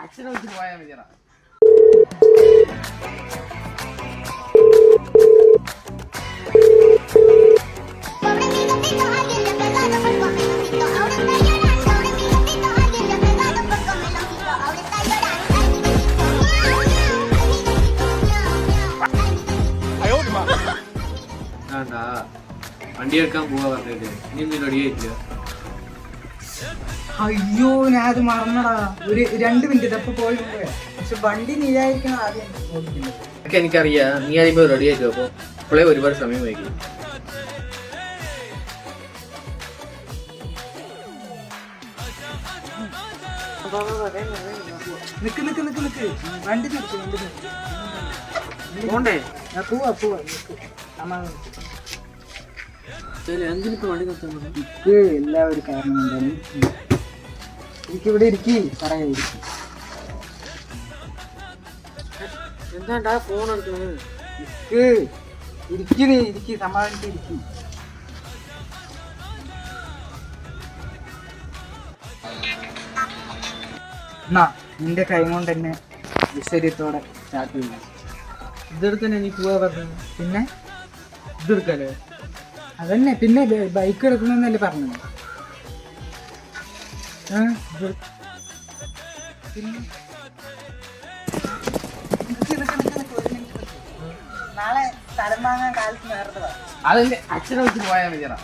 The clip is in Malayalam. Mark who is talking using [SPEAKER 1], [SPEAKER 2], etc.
[SPEAKER 1] അച്ഛനെ വെച്ച് പോയാൽ മതിയടാ.
[SPEAKER 2] വണ്ടി എടുക്കാൻ പോവാ പറഞ്ഞിട്ട് നീ റെഡി ആയിട്ടില്ല.
[SPEAKER 3] അയ്യോ ഞാൻ അത് മറന്നടാ. ഒരു 2 മിനിറ്റ് ഇപ്പൊ പോയി. പക്ഷെ വണ്ടി നീയായിരിക്കണം ആദ്യം നോക്കുന്നത്.
[SPEAKER 2] ഒക്കെ എനിക്കറിയാം, നീ ആദ്യം റെഡി ആയിട്ട് അപ്പൊ ഇപ്പോഴേ ഒരുപാട് സമയം വൈകി.
[SPEAKER 3] നിക്ക് വണ്ടി തിരിച്ചു
[SPEAKER 2] പോണ്ടേ?
[SPEAKER 3] പോവാ
[SPEAKER 2] എന്തിനിപ്പോ വണ്ടി നിർത്താൻ?
[SPEAKER 3] എല്ലാവരും കാരണം എന്താണ് എനിക്കിവിടെ ഇരിക്കി പറയാ.
[SPEAKER 2] എന്താണ്ടാ ഫോൺ എടുക്കുന്നത്?
[SPEAKER 3] ഇരിക്കി സമാധാനിച്ച് ഇരിക്കി. എന്നാ നിന്റെ കൈ കൊണ്ട് തന്നെ വിശ്വര്യത്തോടെ സ്റ്റാർട്ട് ചെയ്യാം.
[SPEAKER 2] ഇതെടുത്തന്നെ നീ പോവാ പറഞ്ഞു.
[SPEAKER 3] പിന്നെ
[SPEAKER 2] ഇതെടുക്കാല്ലേ?
[SPEAKER 3] അതന്നെ പിന്നെ ബൈക്ക് എടുക്കണമെന്നല്ലേ പറഞ്ഞത്. നാളെ സ്ഥലം വാങ്ങാൻ കാലത്ത് നേരത്തെ
[SPEAKER 1] അതെന്റെ അച്ഛനെ വെച്ച് പോയാൽ മതിയടാ.